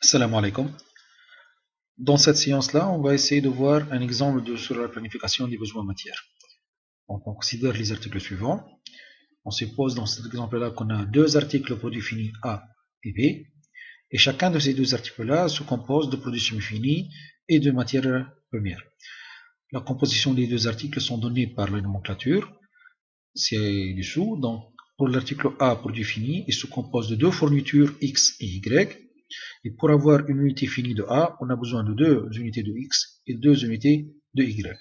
Salam alaikum. Dans cette séance-là, on va essayer de voir un exemple sur la planification des besoins matières. Donc, on considère les articles suivants. On suppose dans cet exemple-là qu'on a deux articles produits finis A et B, et chacun de ces deux articles-là se compose de produits semi-finis et de matières premières. La composition des deux articles sont données par la nomenclature, c'est dessous. Donc, pour l'article A, produit fini, il se compose de deux fournitures X et Y. Et pour avoir une unité finie de A, on a besoin de deux unités de X et deux unités de Y.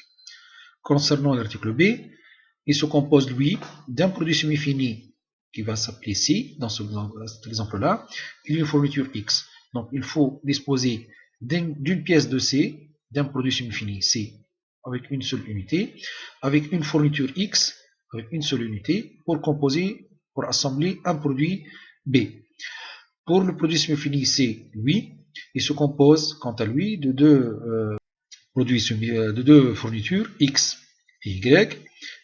Concernant l'article B, il se compose, lui, d'un produit semi-fini qui va s'appeler C, dans cet exemple-là, et une fourniture X. Donc, il faut disposer d'une pièce de C, d'un produit semi-fini C, avec une seule unité, avec une fourniture X, avec une seule unité, pour composer, pour assembler un produit B. Pour le produit semi-fini C, lui, il se compose, quant à lui, de deux fournitures X et Y.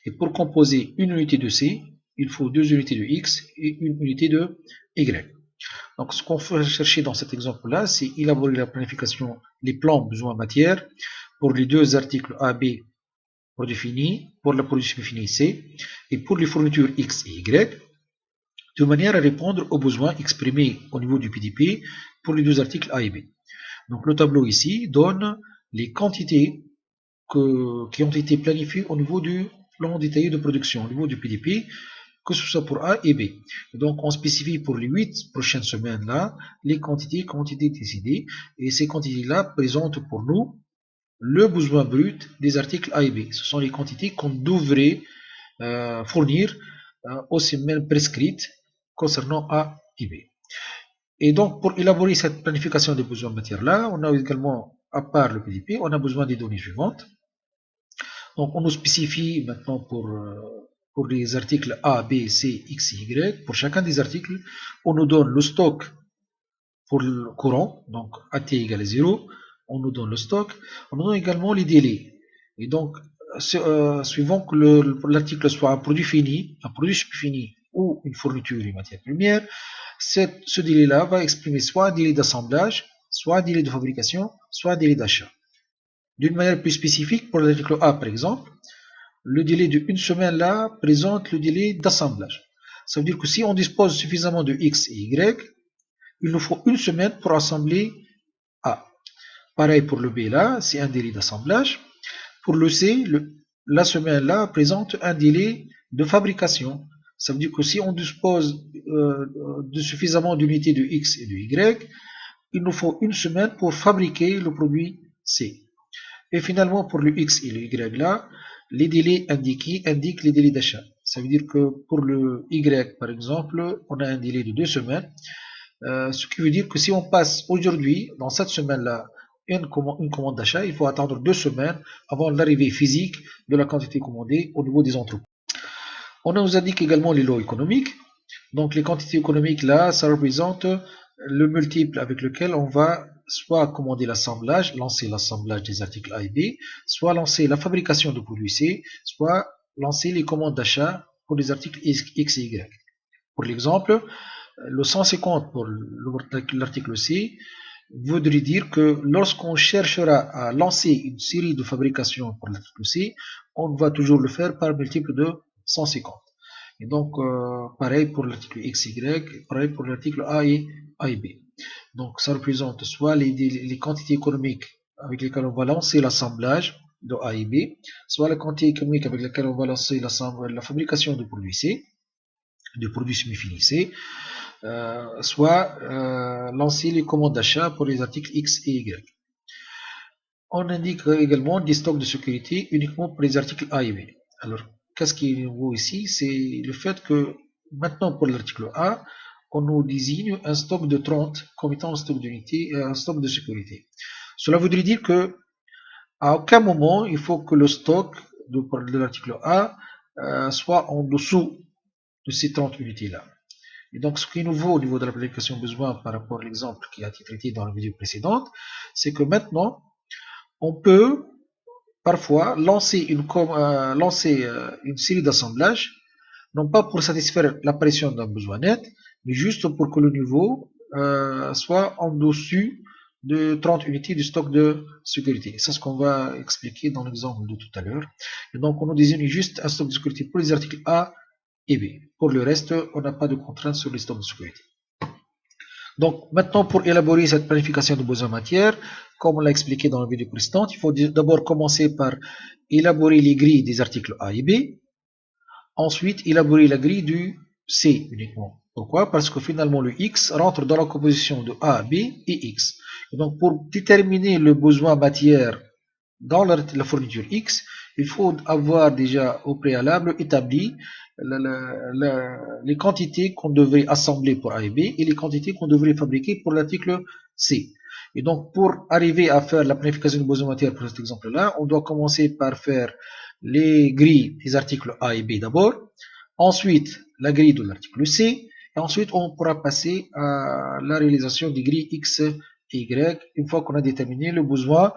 Et pour composer une unité de C, il faut deux unités de X et une unité de Y. Donc, ce qu'on fait chercher dans cet exemple-là, c'est élaborer la planification, les plans besoins matière pour les deux articles A, B, produit fini, pour la produit semi-fini C, et pour les fournitures X et Y, de manière à répondre aux besoins exprimés au niveau du PDP pour les deux articles A et B. Donc le tableau ici donne les quantités qui ont été planifiées au niveau du plan détaillé de production, au niveau du PDP, que ce soit pour A et B. Et donc on spécifie pour les 8 prochaines semaines-là les quantités qui ont été décidées, et ces quantités-là présentent pour nous le besoin brut des articles A et B. Ce sont les quantités qu'on devrait fournir aux semaines prescrites concernant A et B. Et donc, pour élaborer cette planification des besoins matières-là, on a également, à part le PDP, on a besoin des données suivantes. Donc, on nous spécifie maintenant pour les articles A, B, C, X, Y. Pour chacun des articles, on nous donne le stock pour le courant, donc AT égale à 0. On nous donne le stock. On nous donne également les délais. Et donc, suivant que l'article soit un produit fini, un produit fini ou une fourniture de matière première, ce délai-là va exprimer soit un délai d'assemblage, soit un délai de fabrication, soit un délai d'achat. D'une manière plus spécifique, pour l'article A par exemple, le délai de une semaine là présente le délai d'assemblage. Ça veut dire que si on dispose suffisamment de X et Y, il nous faut une semaine pour assembler A. Pareil pour le B là, c'est un délai d'assemblage. Pour le C, la semaine là présente un délai de fabrication. Ça veut dire que si on dispose de suffisamment d'unités de X et de Y, il nous faut une semaine pour fabriquer le produit C. Et finalement, pour le X et le Y là, les délais indiqués indiquent les délais d'achat. Ça veut dire que pour le Y, par exemple, on a un délai de 2 semaines. Ce qui veut dire que si on passe aujourd'hui, dans cette semaine-là, une commande d'achat, il faut attendre 2 semaines avant l'arrivée physique de la quantité commandée au niveau des entrepôts. On nous indique également les lots économiques. Donc les quantités économiques là, ça représente le multiple avec lequel on va soit commander l'assemblage, lancer l'assemblage des articles A et B, soit lancer la fabrication de produits C, soit lancer les commandes d'achat pour les articles X et Y. Pour l'exemple, le 150 pour l'article C voudrait dire que lorsqu'on cherchera à lancer une série de fabrication pour l'article C, on va toujours le faire par multiple de 150. Et donc, pareil pour l'article XY, pareil pour l'article A et B. Donc, ça représente soit les quantités économiques avec lesquelles on va lancer l'assemblage de A et B, soit la quantité économique avec laquelle on va lancer la fabrication de produits C, de produits semi-finis C, soit lancer les commandes d'achat pour les articles X et Y. On indique également des stocks de sécurité uniquement pour les articles A et B. Alors, qu'est-ce qui est nouveau ici? C'est le fait que maintenant pour l'article A, on nous désigne un stock de 30 comme étant un stock d'unité, un stock de sécurité. Cela voudrait dire que à aucun moment il faut que le stock de l'article A soit en dessous de ces 30 unités-là. Et donc, ce qui est nouveau au niveau de l'application besoin par rapport à l'exemple qui a été traité dans la vidéo précédente, c'est que maintenant, on peut parfois lancer une série d'assemblages, non pas pour satisfaire l'apparition d'un besoin net, mais juste pour que le niveau soit en dessus de 30 unités du stock de sécurité. C'est ce qu'on va expliquer dans l'exemple de tout à l'heure. Et donc, on nous désigne juste un stock de sécurité pour les articles A et B. Pour le reste, on n'a pas de contraintes sur les stocks de sécurité. Donc, maintenant, pour élaborer cette planification de besoins matière, comme on l'a expliqué dans la vidéo précédente, il faut d'abord commencer par élaborer les grilles des articles A et B. Ensuite, élaborer la grille du C uniquement. Pourquoi? Parce que finalement, le X rentre dans la composition de A, B et X. Et donc, pour déterminer le besoin matière dans la fourniture X, il faut avoir déjà au préalable établi les quantités qu'on devrait assembler pour A et B et les quantités qu'on devrait fabriquer pour l'article C. Et donc, pour arriver à faire la planification du besoin matière pour cet exemple-là, on doit commencer par faire les grilles des articles A et B d'abord, ensuite la grille de l'article C, et ensuite on pourra passer à la réalisation des grilles X et Y une fois qu'on a déterminé le besoin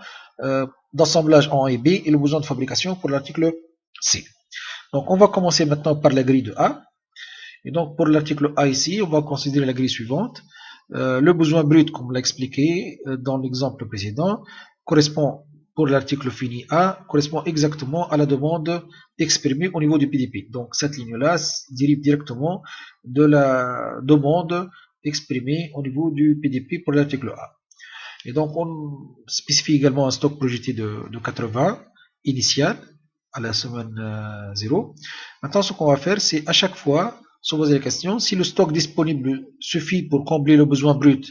d'assemblage en A et B et le besoin de fabrication pour l'article C. Donc on va commencer maintenant par la grille de A. Et donc pour l'article A ici, on va considérer la grille suivante. Le besoin brut, comme on l'a expliqué dans l'exemple précédent, correspond pour l'article fini A, correspond exactement à la demande exprimée au niveau du PDP. Donc cette ligne-là dérive directement de la demande exprimée au niveau du PDP pour l'article A. Et donc on spécifie également un stock projeté de 80 initial à la semaine 0. Maintenant ce qu'on va faire, c'est à chaque fois se poser la question, si le stock disponible suffit pour combler le besoin brut,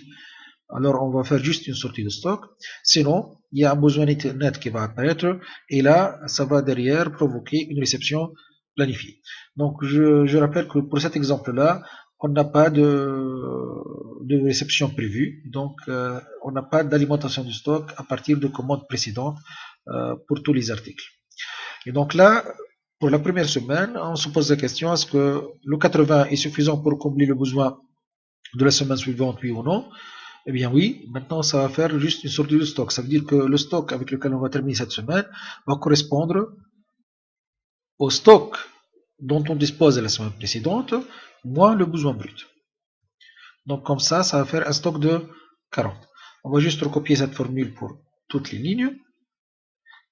alors on va faire juste une sortie de stock. Sinon, il y a un besoin net qui va apparaître et là, ça va derrière provoquer une réception planifiée. Donc, je rappelle que pour cet exemple-là, on n'a pas de réception prévue. Donc, on n'a pas d'alimentation du stock à partir de commandes précédentes pour tous les articles. Et donc là, pour la première semaine, on se pose la question, est-ce que le 80 est suffisant pour combler le besoin de la semaine suivante, oui ou non? Eh bien oui, maintenant ça va faire juste une sortie de stock. Ça veut dire que le stock avec lequel on va terminer cette semaine va correspondre au stock dont on dispose la semaine précédente, moins le besoin brut. Donc comme ça va faire un stock de 40. On va juste recopier cette formule pour toutes les lignes.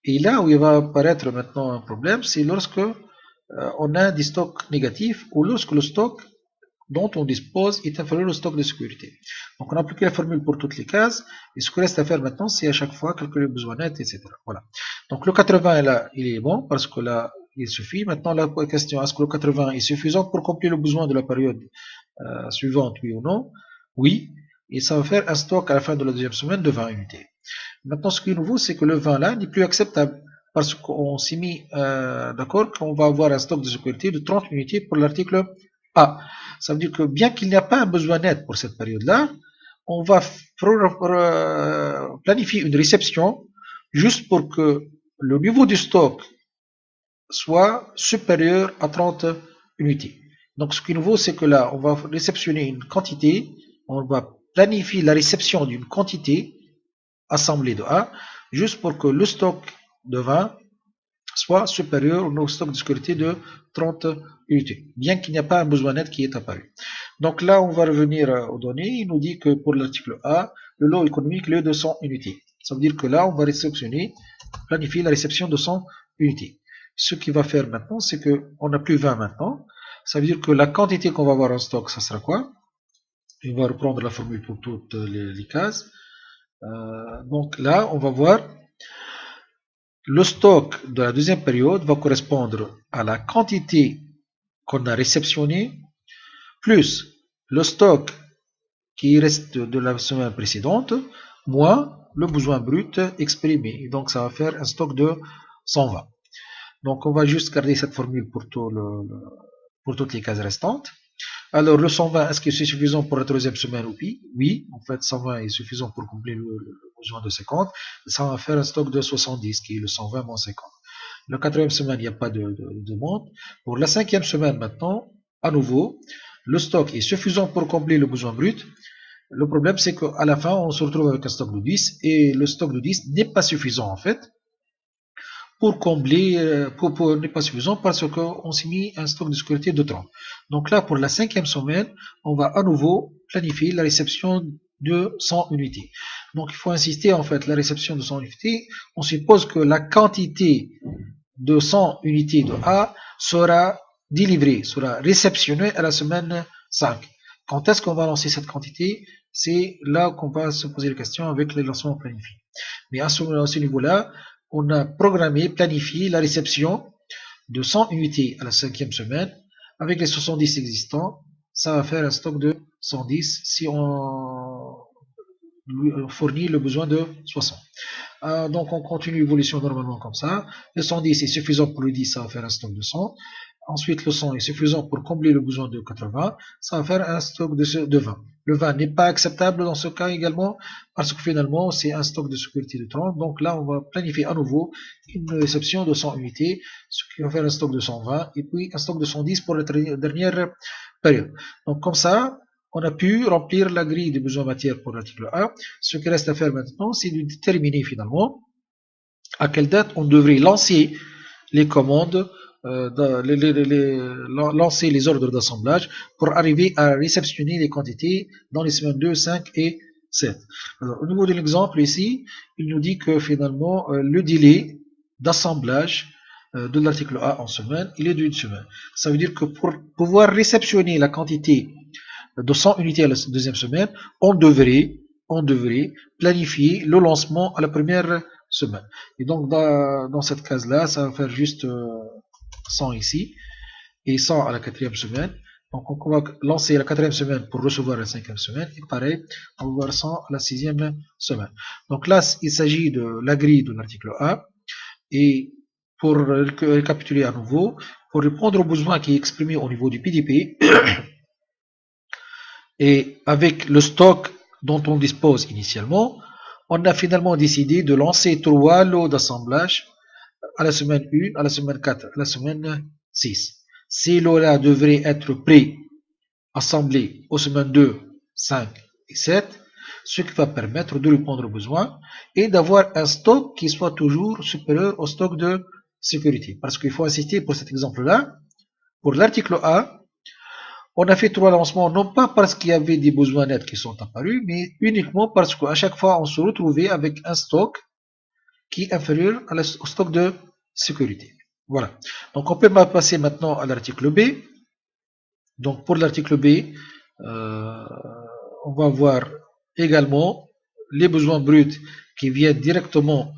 Et là où il va apparaître maintenant un problème, c'est lorsque on a des stocks négatifs ou lorsque le stock dont on dispose est inférieur au stock de sécurité. Donc on a appliqué la formule pour toutes les cases, et ce qu'il reste à faire maintenant, c'est à chaque fois calculer le besoin net, etc. Voilà. Donc le 80 là, il est bon, parce que là, il suffit. Maintenant la question, est-ce que le 80 est suffisant pour combler le besoin de la période suivante, oui ou non? Oui, et ça va faire un stock à la fin de la deuxième semaine de 20 unités. Maintenant ce qui est nouveau, c'est que le 20 là n'est plus acceptable, parce qu'on s'est mis d'accord qu'on va avoir un stock de sécurité de 30 unités pour l'article A. Ça veut dire que bien qu'il n'y a pas un besoin net pour cette période-là, on va planifier une réception juste pour que le niveau du stock soit supérieur à 30 unités. Donc ce qui est nouveau, c'est que là, on va réceptionner une quantité, on va planifier la réception d'une quantité assemblée de A, juste pour que le stock de 20 soit supérieur au stock de sécurité de 30 unités, bien qu'il n'y a pas un besoin net qui est apparu. Donc là, on va revenir aux données. Il nous dit que pour l'article A, le lot économique est de 100 unités. Ça veut dire que là, on va réceptionner, planifier la réception de 100 unités. Ce qu'il va faire maintenant, c'est qu'on n'a plus 20 maintenant. Ça veut dire que la quantité qu'on va avoir en stock, ça sera quoi? On va reprendre la formule pour toutes les cases. Donc là, on va voir le stock de la deuxième période va correspondre à la quantité qu'on a réceptionnée plus le stock qui reste de la semaine précédente moins le besoin brut exprimé. Et donc ça va faire un stock de 120. Donc on va juste garder cette formule pour toutes les cases restantes. Alors le 120, est-ce que c'est suffisant pour la troisième semaine ou oui? Oui, en fait 120 est suffisant pour combler le besoin de 50. Ça va faire un stock de 70 qui est le 120 moins 50. La quatrième semaine, il n'y a pas de demande. Pour la cinquième semaine maintenant, à nouveau, le stock est suffisant pour combler le besoin brut. Le problème, c'est qu'à la fin, on se retrouve avec un stock de 10 et le stock de 10 n'est pas suffisant en fait pour combler, n'est pas suffisant parce qu'on s'est mis un stock de sécurité de 30. Donc là, pour la cinquième semaine, on va à nouveau planifier la réception de 100 unités. Donc il faut insister en fait la réception de 100 unités. On suppose que la quantité de 100 unités de A sera délivrée, sera réceptionnée à la semaine 5. Quand est-ce qu'on va lancer cette quantité? C'est là qu'on va se poser la question avec les lancements planifiés. Mais à ce niveau-là, on a programmé, planifié la réception de 100 unités à la 5e semaine. Avec les 70 existants, ça va faire un stock de 110 si on fournit le besoin de 60. Donc on continue l'évolution normalement comme ça. Le 110 est suffisant pour le 10, ça va faire un stock de 100. Ensuite, le 100 est suffisant pour combler le besoin de 80, ça va faire un stock de 20. Le 20 n'est pas acceptable dans ce cas également, parce que finalement, c'est un stock de sécurité de 30. Donc là, on va planifier à nouveau une réception de 100 unités, ce qui va faire un stock de 120, et puis un stock de 110 pour la dernière période. Donc comme ça, on a pu remplir la grille de besoins matière pour l'article 1. Ce qui reste à faire maintenant, c'est de déterminer finalement à quelle date on devrait lancer les commandes, lancer les ordres d'assemblage pour arriver à réceptionner les quantités dans les semaines 2, 5 et 7. Alors, au niveau de l'exemple ici, il nous dit que finalement le délai d'assemblage de l'article A en semaine, il est d'une semaine. Ça veut dire que pour pouvoir réceptionner la quantité de 100 unités à la deuxième semaine, on devrait planifier le lancement à la première semaine. Et donc, dans cette case-là, ça va faire juste 100 ici et 100 à la quatrième semaine. Donc, on va lancer la quatrième semaine pour recevoir la cinquième semaine. Et pareil, on va voir 100 à la sixième semaine. Donc là, il s'agit de la grille de l'article 1. Et pour récapituler à nouveau, pour répondre aux besoins qui est exprimé au niveau du PDP, et avec le stock dont on dispose initialement, on a finalement décidé de lancer 3 lots d'assemblage à la semaine 1, à la semaine 4, à la semaine 6. Ces lots-là devraient être prêts, assemblés aux semaines 2, 5 et 7, ce qui va permettre de répondre aux besoins et d'avoir un stock qui soit toujours supérieur au stock de sécurité. Parce qu'il faut insister pour cet exemple-là, pour l'article A, on a fait 3 lancements, non pas parce qu'il y avait des besoins nets qui sont apparus, mais uniquement parce qu'à chaque fois, on se retrouvait avec un stock qui est inférieur au stock de sécurité. Voilà. Donc, on peut passer maintenant à l'article B. Donc, pour l'article B, on va voir également les besoins bruts qui viennent directement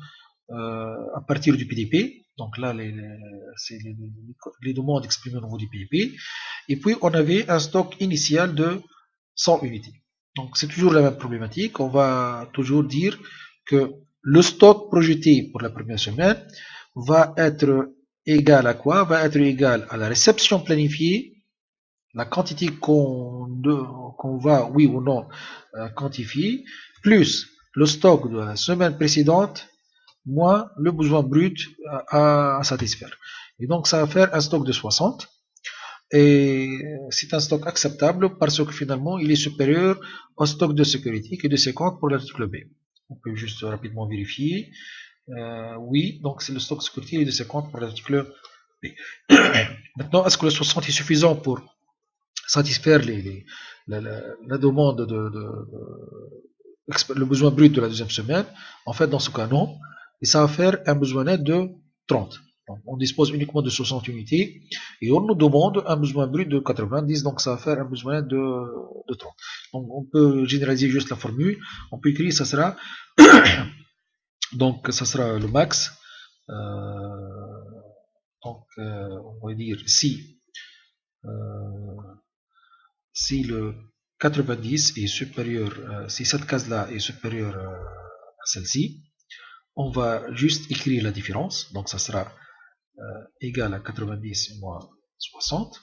à partir du PDP. Donc là, c'est les demandes exprimées au niveau du PDP. Et puis, on avait un stock initial de 100 unités. Donc, c'est toujours la même problématique. On va toujours dire que le stock projeté pour la première semaine va être égal à quoi? Va être égal à la réception planifiée, la quantité qu'on va, oui ou non, quantifier, plus le stock de la semaine précédente, moins le besoin brut à satisfaire. Et donc, ça va faire un stock de 60. Et c'est un stock acceptable parce que finalement, il est supérieur au stock de sécurité qui est de 50 pour l'article B. On peut juste rapidement vérifier. Oui, donc c'est le stock de sécurité est de 50 pour l'article B. Maintenant, est-ce que le 60 est suffisant pour satisfaire la demande le besoin brut de la deuxième semaine? En fait, dans ce cas, non. Et ça va faire un besoin net de 30. Donc, on dispose uniquement de 60 unités et on nous demande un besoin brut de 90, donc ça va faire un besoin net de 30. Donc, on peut généraliser juste la formule. On peut écrire, ça sera donc ça sera le max. On va dire si le 90 est supérieur, si cette case-là est supérieure à celle-ci, on va juste écrire la différence. Donc, ça sera égal à 90 moins 60.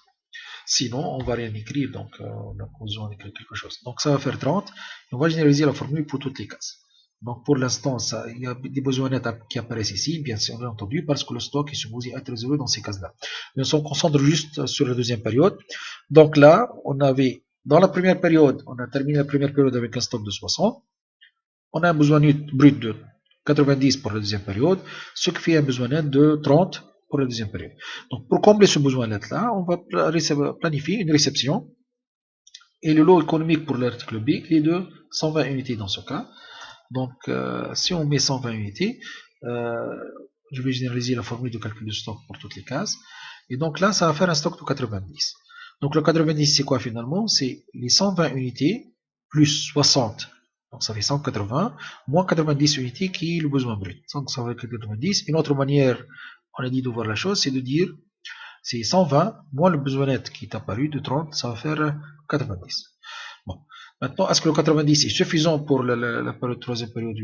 Sinon, on va rien écrire. Donc, on a besoin d'écrire quelque chose. Donc, ça va faire 30. Et on va généraliser la formule pour toutes les cases. Donc, pour l'instant, il y a des besoins nets qui apparaissent ici, bien entendu, parce que le stock est supposé être résolu dans ces cases-là. Mais on se concentre juste sur la deuxième période. Donc là, on avait, dans la première période, on a terminé la première période avec un stock de 60. On a un besoin brut de 90 pour la deuxième période, ce qui fait un besoin net de 30 pour la deuxième période. Donc, pour combler ce besoin net-là, on va planifier une réception. Et le lot économique pour l'article B est de 120 unités dans ce cas. Donc, si on met 120 unités, je vais généraliser la formule de calcul de stock pour toutes les cases. Et donc là, ça va faire un stock de 90. Donc le 90, c'est quoi finalement? C'est les 120 unités plus 60. Donc ça fait 180, moins 90 unités qui est le besoin brut. Donc ça va être 90. Une autre manière, on a dit de voir la chose, c'est de dire c'est 120 moins le besoin net qui est apparu de 30, ça va faire 90. Bon. Maintenant, est-ce que le 90 est suffisant pour la troisième période?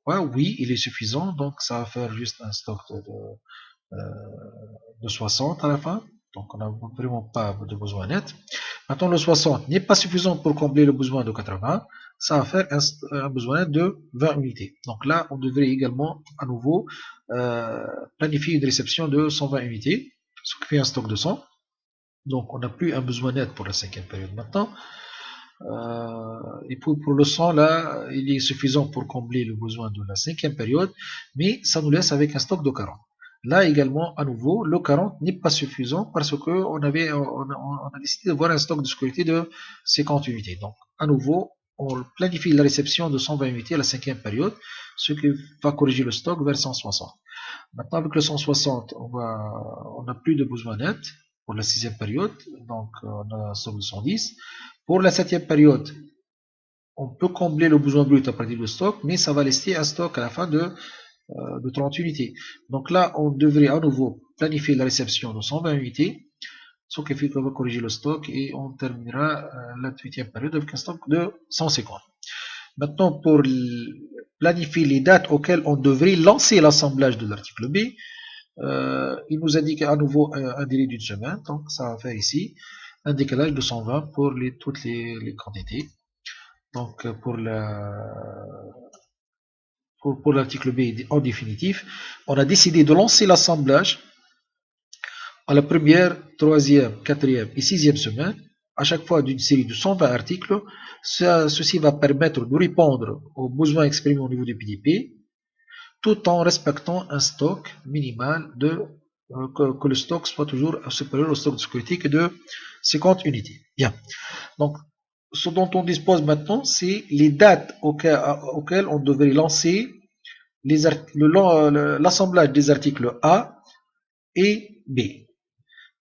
Ouais, oui, il est suffisant. Donc ça va faire juste un stock de 60 à la fin. Donc on n'a vraiment pas de besoin net. Maintenant, le 60 n'est pas suffisant pour combler le besoin de 80. Ça va faire un besoin net de 20 unités. Donc là, on devrait également à nouveau planifier une réception de 120 unités, ce qui fait un stock de 100. Donc on n'a plus un besoin net pour la cinquième période maintenant. Et pour le 100, là, il est suffisant pour combler le besoin de la cinquième période, mais ça nous laisse avec un stock de 40. Là également, à nouveau, le 40 n'est pas suffisant parce qu'on a décidé d'avoir un stock de sécurité de 50 unités. Donc, à nouveau, on planifie la réception de 120 unités à la cinquième période, ce qui va corriger le stock vers 160. Maintenant, avec le 160, on n'a plus de besoin net pour la sixième période, donc on a un stock de 110. Pour la septième période, on peut combler le besoin brut à partir du stock, mais ça va laisser un stock à la fin de 30 unités. Donc là, on devrait à nouveau planifier la réception de 120 unités, ce qui fait qu'on va corriger le stock et on terminera la huitième période avec un stock de 150. Maintenant, pour planifier les dates auxquelles on devrait lancer l'assemblage de l'article B, il nous indique à nouveau un délai d'une semaine, donc ça va faire ici un décalage de 120 pour toutes les quantités. Donc pour l'article B en définitif, on a décidé de lancer l'assemblage à la première, troisième, quatrième et sixième semaine, à chaque fois d'une série de 120 articles. Ceci va permettre de répondre aux besoins exprimés au niveau du PDP, tout en respectant un stock minimal que le stock soit toujours supérieur au stock de sécurité que de 50 unités. Bien. Donc, ce dont on dispose maintenant, c'est les dates auxquelles on devrait lancer l'assemblage des articles A et B.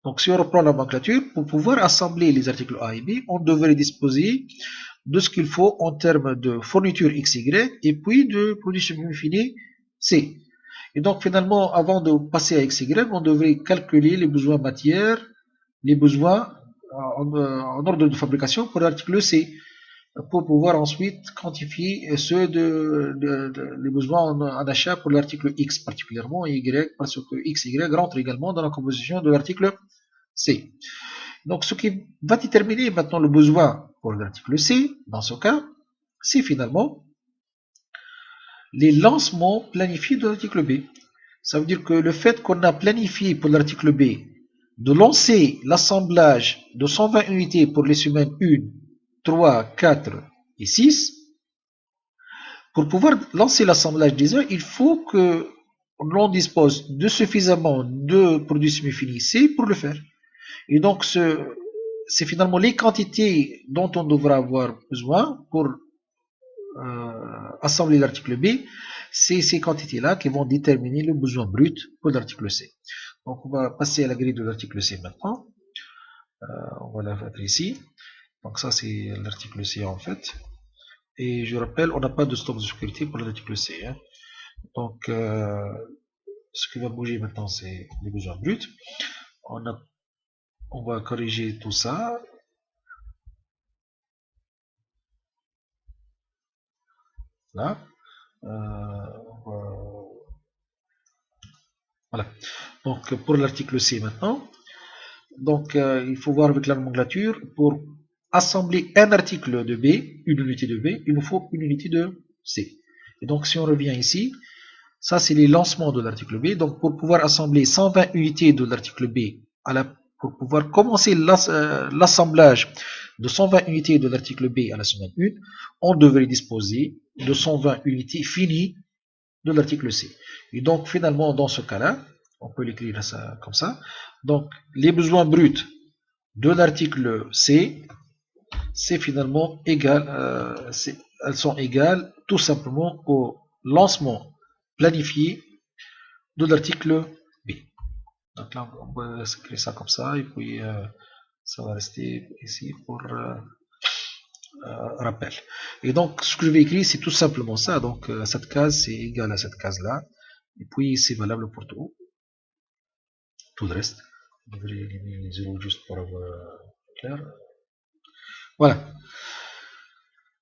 Donc, si on reprend la nomenclature, pour pouvoir assembler les articles A et B, on devrait disposer de ce qu'il faut en termes de fourniture XY et puis de produit semi-fini C. Et donc, finalement, avant de passer à XY, on devrait calculer les besoins matière, les besoins en ordre de fabrication pour l'article C, pour pouvoir ensuite quantifier ceux les besoins en achat pour l'article X particulièrement et Y, parce que X et Y rentrent également dans la composition de l'article C. Donc, ce qui va déterminer maintenant le besoin pour l'article C, dans ce cas, c'est finalement les lancements planifiés de l'article B. Ça veut dire que le fait qu'on a planifié pour l'article B de lancer l'assemblage de 120 unités pour les semaines 1, 3, 4 et 6, pour pouvoir lancer l'assemblage des heures, il faut que l'on dispose de suffisamment de produits semi-finis C pour le faire. Et donc, c'est finalement les quantités dont on devra avoir besoin pour assembler l'article B, c'est ces quantités-là qui vont déterminer le besoin brut pour l'article C. Donc, on va passer à la grille de l'article C maintenant. On va la mettre ici. Donc, ça, c'est l'article C en fait. Et je rappelle, on n'a pas de stock de sécurité pour l'article C. Hein. Donc, ce qui va bouger maintenant, c'est les besoins bruts. On va corriger tout ça. Là. Voilà. Donc, pour l'article C maintenant, donc, il faut voir avec la nomenclature, pour assembler un article de B, une unité de B, il nous faut une unité de C. Et donc, si on revient ici, ça c'est les lancements de l'article B. Donc, pour pouvoir assembler 120 unités de l'article B, pour pouvoir commencer l'assemblage de 120 unités de l'article B à la semaine 1, on devrait disposer de 120 unités finies de l'article C. Et donc, finalement, dans ce cas-là, on peut l'écrire ça comme ça. Donc, les besoins bruts de l'article C, c'est finalement égal, elles sont égales tout simplement au lancement planifié de l'article B. Donc là, on va écrire ça comme ça, et puis ça va rester ici pour rappel. Et donc, ce que je vais écrire, c'est tout simplement ça. Donc, cette case, c'est égal à cette case-là. Et puis, c'est valable pour tout le reste. Je vais éliminer les zéros juste pour avoir clair. Voilà.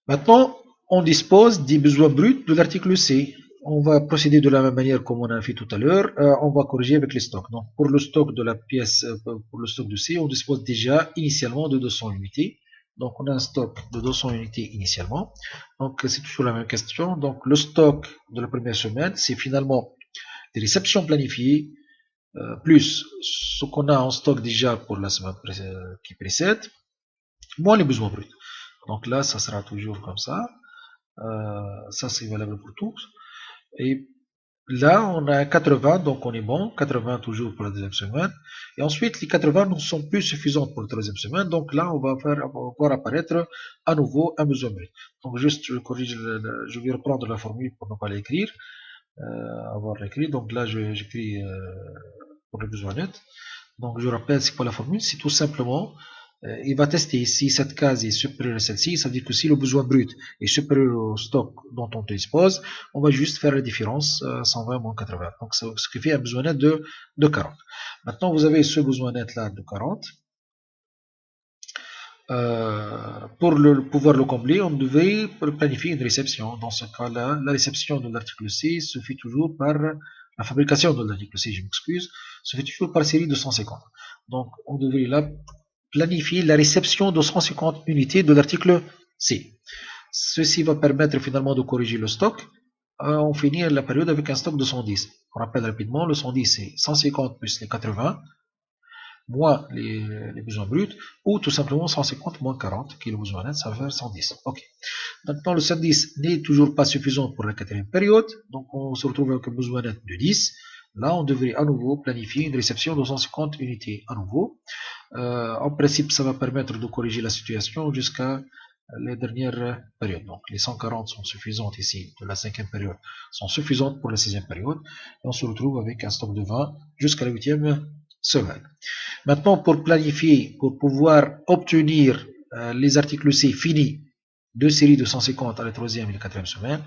Maintenant, on dispose des besoins bruts de l'article C. On va procéder de la même manière comme on a fait tout à l'heure. On va corriger avec les stocks. Donc, pour le stock de la pièce, pour le stock de C, on dispose déjà initialement de 200 unités. Donc, on a un stock de 200 unités initialement. Donc, c'est toujours la même question. Donc, le stock de la première semaine, c'est finalement des réceptions planifiées, plus ce qu'on a en stock déjà pour la semaine qui précède, moins les besoins bruts. Donc là, ça sera toujours comme ça. Ça, c'est valable pour tous. Et là, on a 80, donc on est bon. 80 toujours pour la deuxième semaine. Et ensuite, les 80 ne sont plus suffisantes pour la troisième semaine. Donc là, on va voir apparaître à nouveau un besoin brut. Donc juste, je corrige, je vais reprendre la formule pour ne pas l'écrire. Avoir écrit. Donc là, j'écris pour le besoin net. Donc je rappelle, c'est quoi la formule? C'est tout simplement, il va tester si cette case est supérieure à celle-ci. Ça veut dire que si le besoin brut est supérieur au stock dont on dispose, on va juste faire la différence 120 moins 80. Donc ce qui fait un besoin net de 40. Maintenant, vous avez ce besoin net là de 40. Pour pouvoir le combler, on devait planifier une réception. Dans ce cas-là, la réception de l'article C se fait toujours par la fabrication de l'article C, je m'excuse, se fait toujours par série de 150. Donc, on devait là planifier la réception de 150 unités de l'article C. Ceci va permettre finalement de corriger le stock. On finit la période avec un stock de 110. On rappelle rapidement, le 110 c'est 150 plus les 80 moins les besoins bruts, ou tout simplement 150 moins 40, qui est le besoin net, ça va faire 110. Ok. Maintenant, le 110 n'est toujours pas suffisant pour la quatrième période, donc on se retrouve avec un besoin net de 10. Là, on devrait à nouveau planifier une réception de 150 unités à nouveau. En principe, ça va permettre de corriger la situation jusqu'à les dernières périodes. Donc, les 140 sont suffisantes ici de la cinquième période, sont suffisantes pour la sixième période. Et on se retrouve avec un stock de 20 jusqu'à la huitième semaine. Maintenant, pour planifier, pour pouvoir obtenir les articles C finis de série de 150 à la troisième et la quatrième semaine,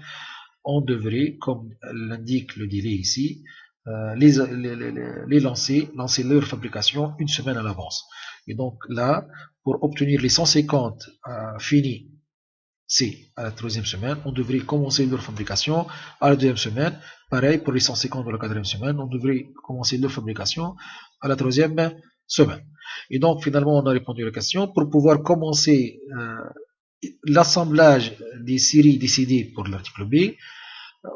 on devrait, comme l'indique le délai ici, les lancer leur fabrication une semaine à l'avance. Et donc là, pour obtenir les 150 finis C à la troisième semaine, on devrait commencer leur fabrication à la deuxième semaine. Pareil pour les 150 de la quatrième semaine, on devrait commencer leur fabrication à la troisième semaine. Et donc finalement, on a répondu à la question. Pour pouvoir commencer l'assemblage des séries décidées pour l'article B,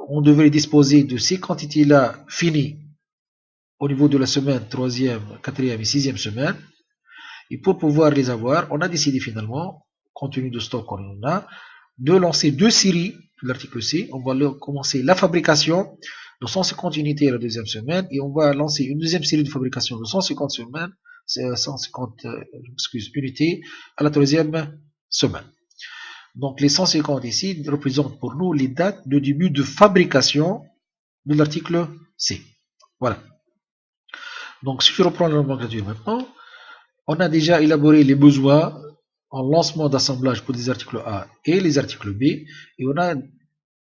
on devrait disposer de ces quantités-là finies au niveau de la semaine troisième, quatrième et sixième semaine. Et pour pouvoir les avoir, on a décidé finalement, compte tenu de stock qu'on en a, de lancer deux séries de l'article C. On va commencer la fabrication de 150 unités à la deuxième semaine et on va lancer une deuxième série de fabrication de 150 unités à la troisième semaine. Donc les 150 ici représentent pour nous les dates de début de fabrication de l'article C. Voilà. Donc si je reprends la nomenclature maintenant, on a déjà élaboré les besoins en lancement d'assemblage pour les articles A et les articles B, et on a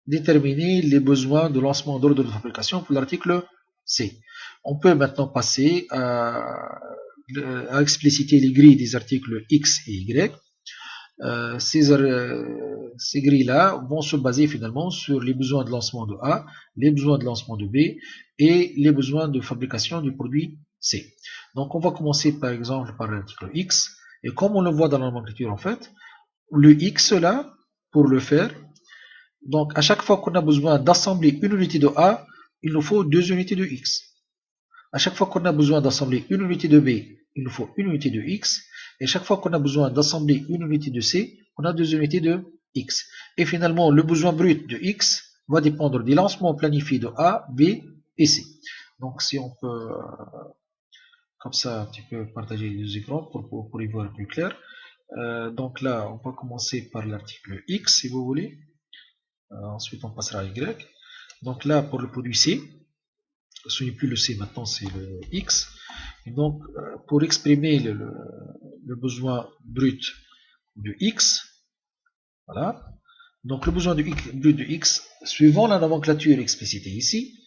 déterminé les besoins de lancement d'ordre de fabrication pour l'article C. On peut maintenant passer à expliciter les grilles des articles X et Y. Ces grilles-là vont se baser finalement sur les besoins de lancement de A, les besoins de lancement de B et les besoins de fabrication du produit C. Donc on va commencer par exemple par l'article X, et comme on le voit dans la nomenclature en fait, le X là, pour le faire, donc à chaque fois qu'on a besoin d'assembler une unité de A, il nous faut deux unités de X. À chaque fois qu'on a besoin d'assembler une unité de B, il nous faut une unité de X. Et chaque fois qu'on a besoin d'assembler une unité de C, on a deux unités de X. Et finalement, le besoin brut de X va dépendre des lancements planifiés de A, B et C. Donc si on peut, comme ça, un petit peu partager les deux écrans pour y voir plus clair. Donc là, on va commencer par l'article X, si vous voulez. Ensuite, on passera à Y. Donc là, pour le produit C, ce n'est plus le C, maintenant c'est le X. Et donc, pour exprimer le besoin brut de X, voilà. Donc, le besoin brut de X, suivant la nomenclature explicitée ici,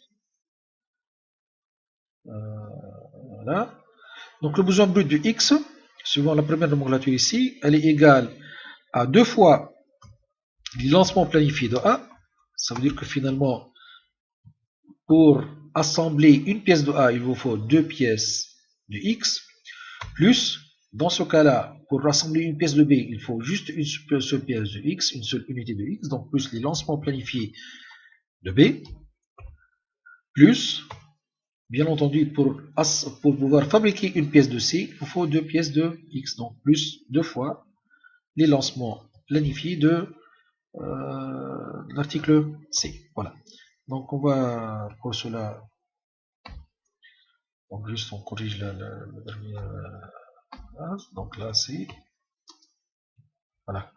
voilà. Donc, le besoin brut de X, suivant la première nomenclature ici, elle est égale à 2 fois le lancement planifié de A. Ça veut dire que finalement, pour assembler une pièce de A, il vous faut 2 pièces de X, plus, dans ce cas-là, pour rassembler une pièce de B, il faut juste une seule pièce de X, une seule unité de X, donc plus les lancements planifiés de B, plus, bien entendu, pour pouvoir fabriquer une pièce de C, il vous faut 2 pièces de X, donc plus 2 fois les lancements planifiés de l'article C. Voilà. Donc on va pour cela, donc juste on corrige le dernier. Donc là c'est voilà.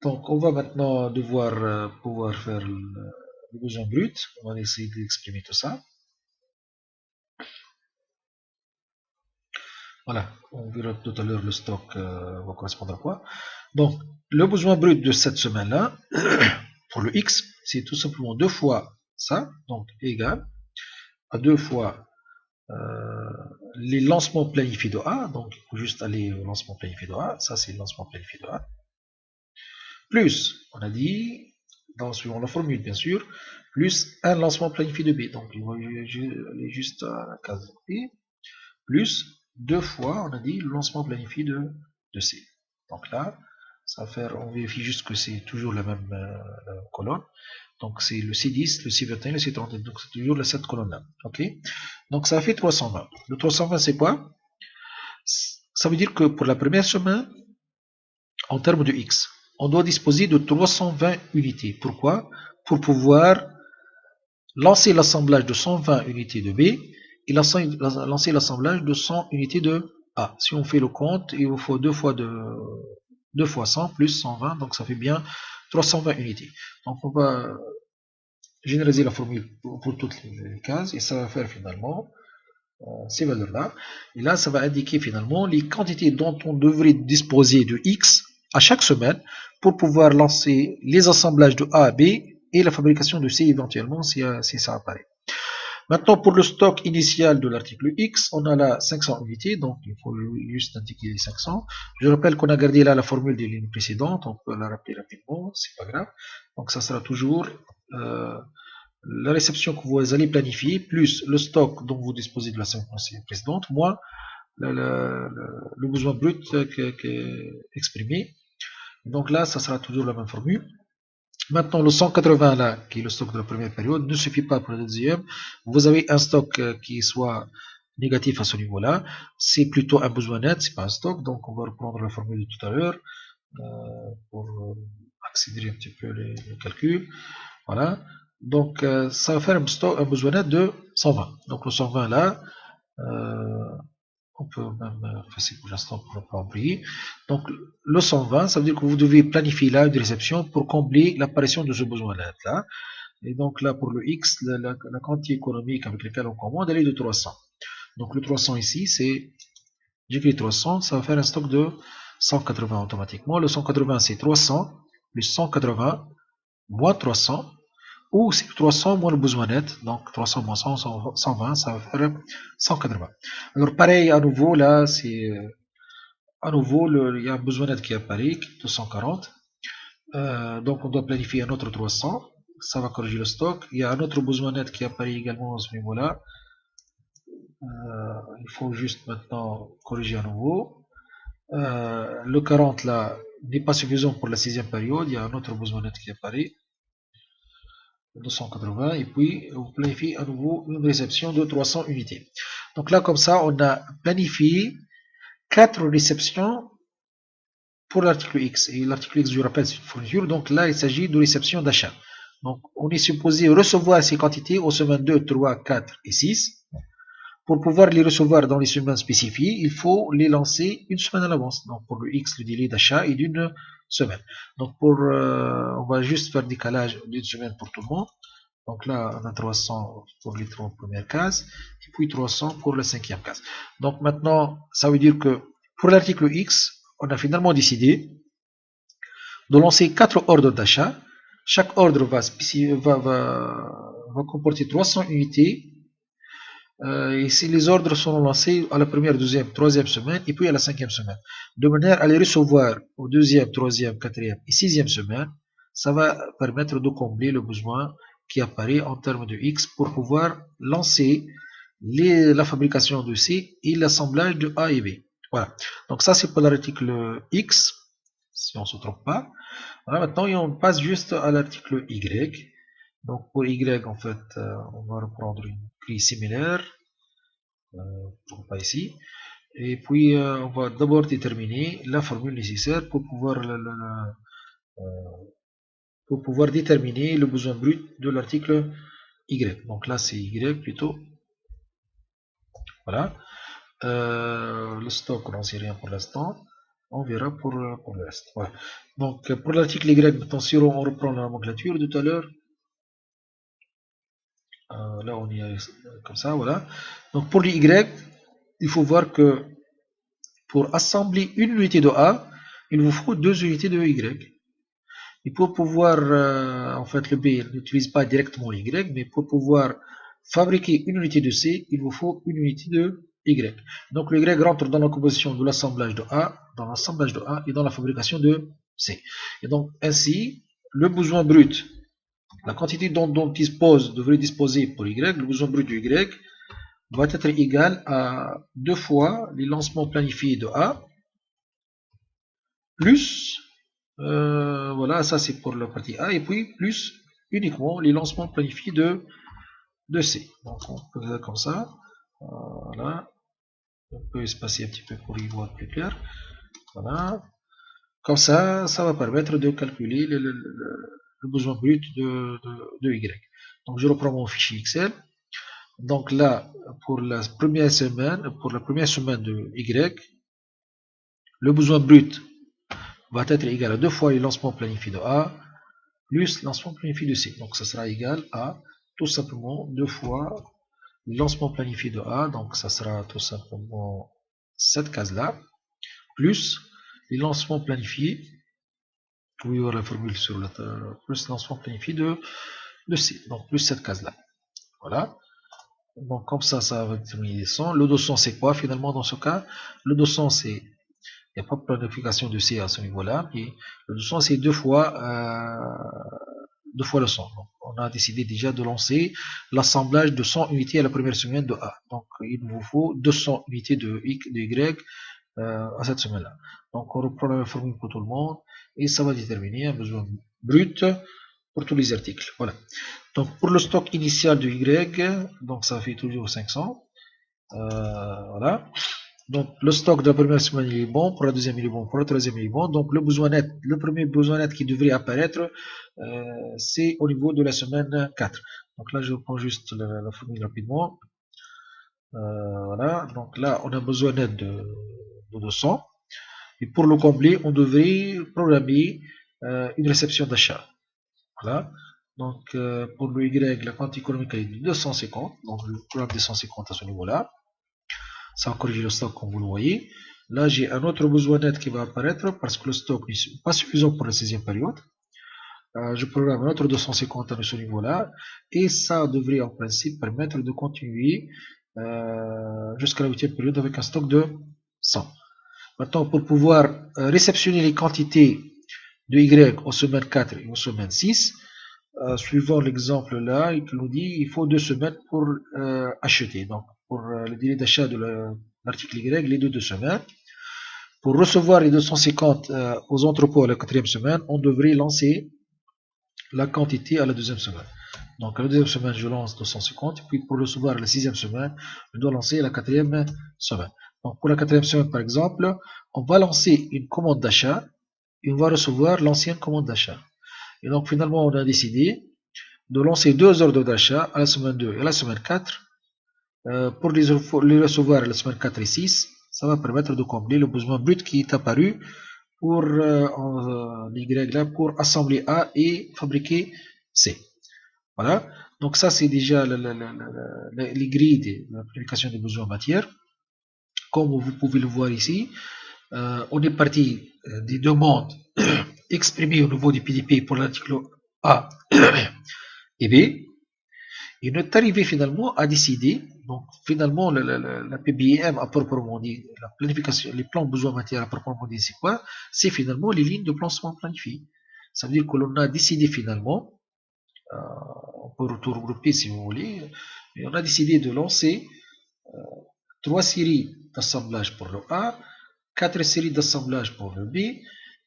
Donc on va maintenant devoir pouvoir faire le besoin brut. On va essayer d'exprimer tout ça. Voilà, on verra tout à l'heure le stock va correspondre à quoi. Donc le besoin brut de cette semaine-là, pour le X, c'est tout simplement 2 fois ça, donc égal à 2 fois les lancements planifiés de A, donc il faut juste aller au lancement planifié de A, ça c'est le lancement planifié de A, plus, on a dit, suivant la formule bien sûr, plus un lancement planifié de B, donc il va aller juste à la case B, plus 2 fois, on a dit, le lancement planifié de C. Donc là, ça va faire, on vérifie juste que c'est toujours la même colonne. Donc c'est le C10, le C21, le C31. Donc c'est toujours les 7 colonnes là. Ok. Donc ça fait 320. Le 320 c'est quoi? Ça veut dire que pour la première semaine, en termes de X, on doit disposer de 320 unités. Pourquoi? Pour pouvoir lancer l'assemblage de 120 unités de B et lancer l'assemblage de 100 unités de A. Si on fait le compte, il vous faut 2 fois 100 plus 120, donc ça fait bien 320 unités. Donc on va généraliser la formule pour toutes les cases et ça va faire finalement ces valeurs-là. Et là, ça va indiquer finalement les quantités dont on devrait disposer de X à chaque semaine pour pouvoir lancer les assemblages de A à B et la fabrication de C éventuellement si ça apparaît. Maintenant, pour le stock initial de l'article X, on a là 500 unités, donc il faut juste indiquer les 500. Je rappelle qu'on a gardé là la formule des lignes précédentes, on peut la rappeler rapidement, c'est pas grave. Donc ça sera toujours la réception que vous allez planifier, plus le stock dont vous disposez de la semaine précédente, moins le besoin brut exprimé. Donc là, ça sera toujours la même formule. Maintenant, le 180 là, qui est le stock de la première période, ne suffit pas pour la deuxième. Vous avez un stock qui soit négatif à ce niveau-là. C'est plutôt un besoin net, c'est pas un stock. Donc, on va reprendre la formule de tout à l'heure pour accélérer un petit peu les calculs. Voilà. Donc, ça va faire un besoin net de 120. Donc, le 120 là, on peut même effacer pour l'instant pour ne pas oublier. Donc, le 120, ça veut dire que vous devez planifier là une réception pour combler l'apparition de ce besoin net là. Et donc là, pour le X, la quantité économique avec laquelle on commande, elle est de 300. Donc, le 300 ici, c'est, j'écris 300, ça va faire un stock de 180 automatiquement. Le 180, c'est 300 plus 180 moins 300. Ou c'est 300 moins le besoin net, donc 300 moins 100, 120, ça va faire 180. Alors pareil, à nouveau, là, c'est à nouveau, il y a un besoin net qui apparaît, 240. Donc on doit planifier un autre 300, ça va corriger le stock. Il y a un autre besoin net qui apparaît également à ce niveau-là. Il faut juste maintenant corriger à nouveau. Le 40 là n'est pas suffisant pour la 6e période, il y a un autre besoin net qui apparaît. 280 et puis vous planifiez à nouveau une réception de 300 unités. Donc là comme ça on a planifié 4 réceptions pour l'article X et l'article X je rappelle c'est une fourniture, donc là il s'agit de réception d'achat. Donc on est supposé recevoir ces quantités aux semaines 2, 3, 4 et 6. Pour pouvoir les recevoir dans les semaines spécifiées, il faut les lancer une semaine à l'avance. Donc pour le X, le délai d'achat est d'une semaine. Donc on va juste faire décalage d'une semaine pour tout le monde. Donc là, on a 300 pour les 3 premières cases, et puis 300 pour la 5e case. Donc maintenant, ça veut dire que pour l'article X, on a finalement décidé de lancer 4 ordres d'achat. Chaque ordre va comporter 300 unités. Et si les ordres sont lancés à la première, deuxième, troisième semaine, et puis à la 5e semaine, de manière à les recevoir aux deuxième, troisième, quatrième et 6e semaine, ça va permettre de combler le besoin qui apparaît en termes de X pour pouvoir lancer la fabrication de C et l'assemblage de A et B. Voilà. Donc ça, c'est pour l'article X, si on ne se trompe pas. Voilà, maintenant, on passe juste à l'article Y. Donc pour Y, en fait, on va reprendre une grille similaire. Pas ici. Et puis, on va d'abord déterminer la formule nécessaire pour pouvoir déterminer le besoin brut de l'article Y. Donc là, c'est Y plutôt. Voilà. Le stock, on n'en sait rien pour l'instant. On verra pour le reste. Voilà. Donc, pour l'article Y, maintenant, si on reprend la nomenclature de tout à l'heure. Là, on y est comme ça, voilà. Donc, pour le Y, il faut voir que pour assembler une unité de A, il vous faut 2 unités de Y. Et pour pouvoir, en fait, le B n'utilise pas directement Y, mais pour pouvoir fabriquer une unité de C, il vous faut une unité de Y. Donc le Y rentre dans la composition de l'assemblage de A, dans l'assemblage de A et dans la fabrication de C. Et donc ainsi, le besoin brut, la quantité dont devrait disposer pour Y, le besoin brut de Y, va être égal à 2 fois les lancements planifiés de A, plus voilà, ça c'est pour la partie A, et puis plus uniquement les lancements planifiés de C. Donc on peut faire comme ça. Voilà. On peut espacer un petit peu pour y voir plus clair. Voilà. Comme ça, ça va permettre de calculer le besoin brut de Y. Donc je reprends mon fichier Excel. Donc là, pour la première semaine de Y, le besoin brut va être égal à 2 fois les lancements planifiés de A, plus lancement planifié de C. Donc ça sera égal à tout simplement 2 fois le lancement planifié de A, donc ça sera tout simplement cette case-là, plus les lancements planifiés, oui, il y aura la formule sur le plus lancement planifié de C, donc plus cette case-là. Voilà. Donc comme ça va déterminer les sons. Le 200 c'est quoi finalement dans ce cas? Le 200 c'est, il n'y a pas de planification de C à ce niveau-là, et le 200 c'est 2 fois le 100. Donc, on a décidé déjà de lancer l'assemblage de 100 unités à la première semaine de A. Donc il vous faut 200 unités de Y à cette semaine-là. Donc on reprend la même formule pour tout le monde et ça va déterminer un besoin brut pour tous les articles. Voilà. Donc pour le stock initial de Y, donc ça fait toujours 500. Voilà. Donc le stock de la première semaine il est bon, pour la deuxième il est bon, pour la troisième il est bon. Donc le besoin net, le premier besoin net qui devrait apparaître, c'est au niveau de la semaine 4. Donc là je reprends juste la formule rapidement. Voilà, donc là on a besoin net de 200. Et pour le combler, on devrait programmer une réception d'achat. Voilà. Donc pour le Y, la quantité économique est de 250. Donc je programme 250 à ce niveau-là. Ça va corriger le stock comme vous le voyez. Là, j'ai un autre besoin net qui va apparaître parce que le stock n'est pas suffisant pour la 16e période. Je programme un autre 250 à ce niveau-là. Et ça devrait en principe permettre de continuer jusqu'à la 8e période avec un stock de 100. Maintenant, pour pouvoir réceptionner les quantités de Y aux semaines 4 et aux semaines 6, suivant l'exemple là, il nous dit il faut 2 semaines pour acheter. Donc, pour le délai d'achat de l'article Y, il est de 2 semaines. Pour recevoir les 250 aux entrepôts à la 4e semaine, on devrait lancer la quantité à la 2e semaine. Donc, à la 2e semaine, je lance 250. Puis, pour recevoir la 6e semaine, je dois lancer la 4e semaine. Donc, pour la 4e semaine, par exemple, on va lancer une commande d'achat et on va recevoir l'ancienne commande d'achat. Et donc, finalement, on a décidé de lancer 2 ordres d'achat à la semaine 2 et à la semaine 4. Pour les recevoir à la semaine 4 et 6, ça va permettre de combler le besoin brut qui est apparu pour Y là pour assembler A et fabriquer C. Voilà. Donc ça c'est déjà les grilles de la planification des besoins en matière. Comme vous pouvez le voir ici, on est parti des demandes exprimées au niveau du PDP pour l'article A et B. Et on est arrivé finalement à décider, donc finalement la PBM à proprement dit, la planification, les plans besoins matière à proprement dit, c'est quoi? C'est finalement les lignes de placement planifiées. Ça veut dire que l'on a décidé finalement, on peut tout regrouper si vous voulez, et on a décidé de lancer 3 séries d'assemblage pour le A, 4 séries d'assemblage pour le B,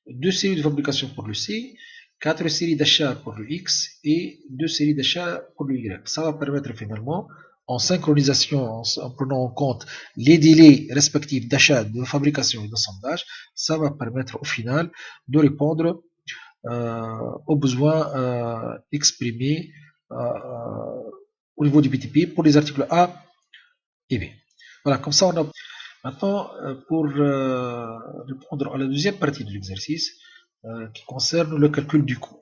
2 séries de fabrication pour le C, 4 séries d'achat pour le X et 2 séries d'achat pour le Y. Ça va permettre finalement, en synchronisation, en prenant en compte les délais respectifs d'achat, de fabrication et d'assemblage, ça va permettre au final de répondre aux besoins exprimés au niveau du BTP pour les articles A et B. Voilà, comme ça on a. Maintenant, pour répondre à la deuxième partie de l'exercice, qui concerne le calcul du coût.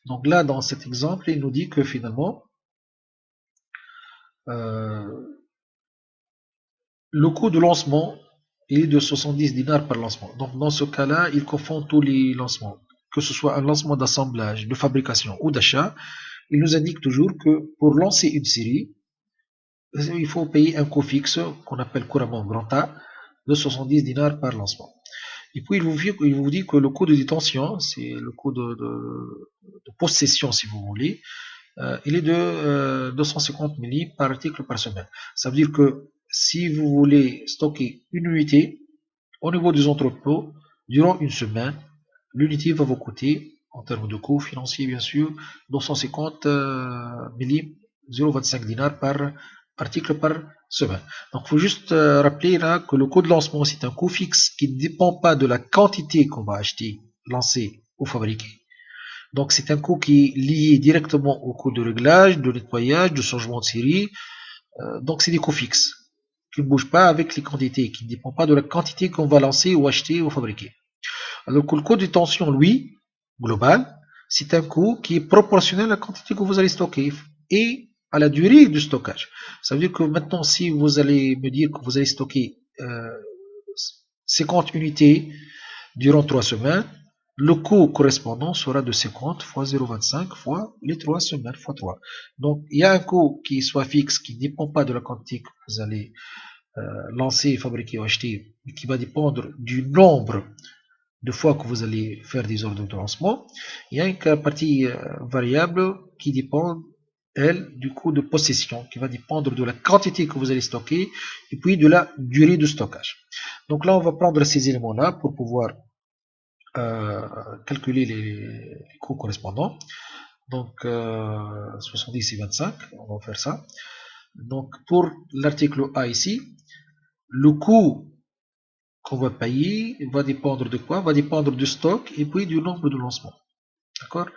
Donc là, dans cet exemple, il nous dit que finalement, le coût de lancement est de 70 dinars par lancement. Donc dans ce cas-là, il confond tous les lancements, que ce soit un lancement d'assemblage, de fabrication ou d'achat. Il nous indique toujours que pour lancer une série, il faut payer un coût fixe, qu'on appelle couramment grand A, de 70 dinars par lancement. Et puis il vous dit que le coût de détention, c'est le coût de possession si vous voulez, il est de 250 milli par article par semaine. Ça veut dire que si vous voulez stocker une unité au niveau des entrepôts durant une semaine, l'unité va vous coûter, en termes de coût financier bien sûr, 250 milli, 0,25 dinars par article par semaine. Donc il faut juste rappeler là que le coût de lancement c'est un coût fixe qui ne dépend pas de la quantité qu'on va acheter, lancer ou fabriquer. Donc c'est un coût qui est lié directement au coût de réglage, de nettoyage, de changement de série. Donc c'est des coûts fixes qui ne bougent pas avec les quantités, qui ne dépendent pas de la quantité qu'on va lancer ou acheter ou fabriquer. Alors que le coût de tension, lui, global, c'est un coût qui est proportionnel à la quantité que vous allez stocker et à la durée du stockage. Ça veut dire que maintenant, si vous allez me dire que vous allez stocker 50 unités durant 3 semaines, le coût correspondant sera de 50 fois 0,25 fois les 3 semaines fois 3. Donc, il y a un coût qui soit fixe, qui ne dépend pas de la quantité que vous allez lancer, fabriquer ou acheter, mais qui va dépendre du nombre de fois que vous allez faire des ordres de lancement. Il y a une partie variable qui dépend, elle, du coût de possession, qui va dépendre de la quantité que vous allez stocker et puis de la durée de stockage. Donc là, on va prendre ces éléments-là pour pouvoir calculer les coûts correspondants. Donc 70 et 25, on va faire ça. Donc pour l'article A ici, le coût qu'on va payer va dépendre de quoi? Va dépendre du stock et puis du nombre de lancements. D'accord?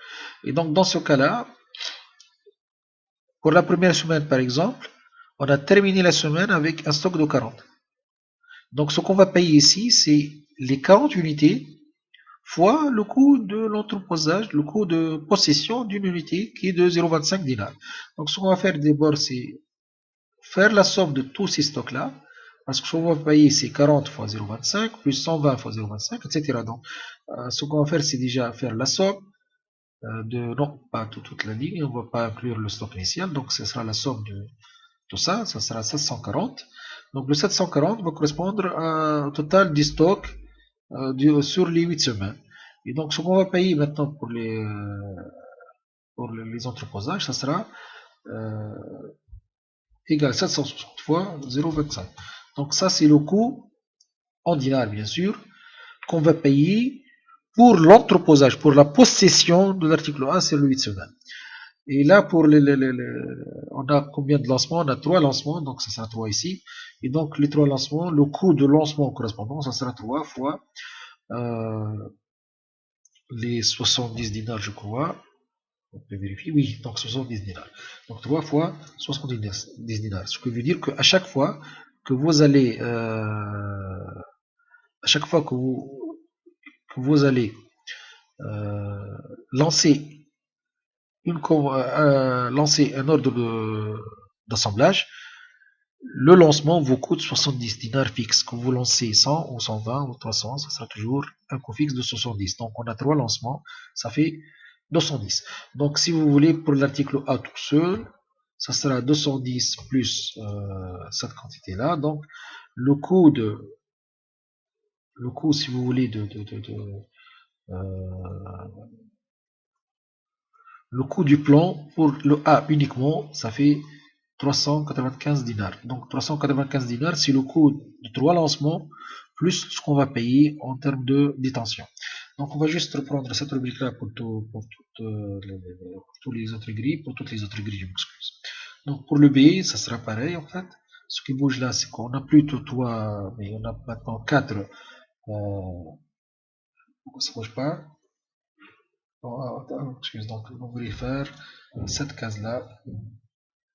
Et donc dans ce cas-là, pour la première semaine par exemple, on a terminé la semaine avec un stock de 40. Donc ce qu'on va payer ici, c'est les 40 unités fois le coût de l'entreposage, le coût de possession d'une unité qui est de 0,25 dinars. Donc ce qu'on va faire d'abord, c'est faire la somme de tous ces stocks-là, parce que ce qu'on va payer, c'est 40 fois 0,25, plus 120 fois 0,25, etc. Donc ce qu'on va faire, c'est déjà faire la somme de, non, pas toute la ligne, on ne va pas inclure le stock initial, donc ce sera la somme de tout ça, ça sera 740. Donc le 740 va correspondre au total du stock sur les 8 semaines. Et donc ce qu'on va payer maintenant pour les entreposages, ça sera égal 760 fois 0,25. Donc ça c'est le coût en dinars bien sûr qu'on va payer pour l'entreposage, pour la possession de l'article 1 sur le 8 semaines. Et là, pour on a combien de lancements? On a 3 lancements, donc ça sera 3 ici. Et donc, les 3 lancements, le coût de lancement correspondant, ça sera 3 fois les 70 dinars, je crois. On peut vérifier, oui, donc 70 dinars. Donc 3 fois 70 dinars. Ce qui veut dire qu'à chaque fois que vous allez, à chaque fois que que vous allez lancer un ordre d'assemblage, le lancement vous coûte 70 dinars fixes. Quand vous lancez 100 ou 120 ou 300, ça sera toujours un coût fixe de 70. Donc on a 3 lancements, ça fait 210. Donc si vous voulez pour l'article A tout seul, ça sera 210 plus cette quantité-là. Donc le coût si vous voulez le coût du plan pour le A uniquement, ça fait 395 dinars. Donc 395 dinars, c'est le coût de 3 lancements plus ce qu'on va payer en termes de détention. Donc on va juste reprendre cette rubrique-là pour tous les autres grilles, pour toutes les autres grilles, je m'excuse. Donc pour le B, ça sera pareil en fait. Ce qui bouge là, c'est qu'on a plutôt 3, mais on a maintenant 4. Pourquoi ça bouge pas? Excuse, donc on va faire cette case-là.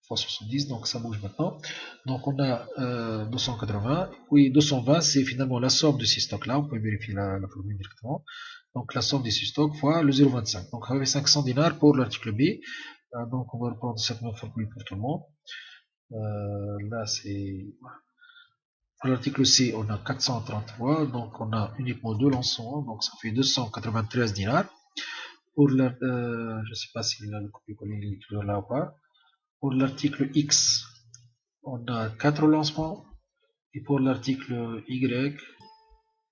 70, donc ça bouge maintenant. Donc on a 280, oui 220, c'est finalement la somme de ces stocks-là, on peut vérifier la formule directement. Donc la somme de ces stocks fois le 0,25. Donc on avait 500 dinars pour l'article B. Donc on va reprendre cette même formule pour tout le monde. Là c'est... Pour l'article C, on a 433, donc on a uniquement 2 lancements, donc ça fait 293 dinars. Pour je ne sais pas si le copier-coller est toujours là ou pas. Pour l'article X, on a 4 lancements. Et pour l'article Y,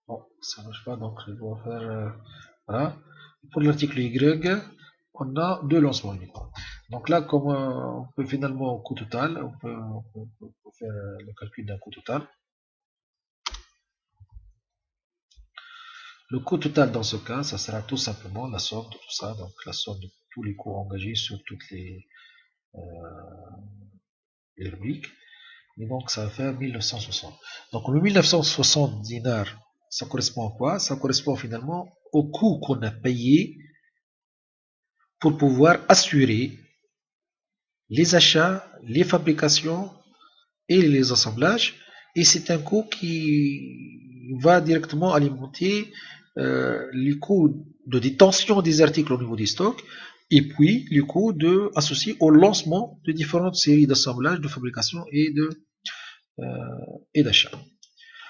bon, ça ne marche pas, donc je dois faire... voilà. Et pour l'article Y, on a 2 lancements uniquement. Donc là, comme on peut finalement au coût total, on peut faire le calcul d'un coût total. Le coût total dans ce cas, ça sera tout simplement la somme de tout ça, donc la somme de tous les coûts engagés sur toutes les rubriques. Et donc ça va faire 1960. Donc le 1960 dinars, ça correspond à quoi? Ça correspond finalement au coût qu'on a payé pour pouvoir assurer les achats, les fabrications et les assemblages. Et c'est un coût qui va directement alimenter les coûts de détention des articles au niveau des stocks et puis les coûts associés au lancement de différentes séries d'assemblages, de fabrication et d'achat.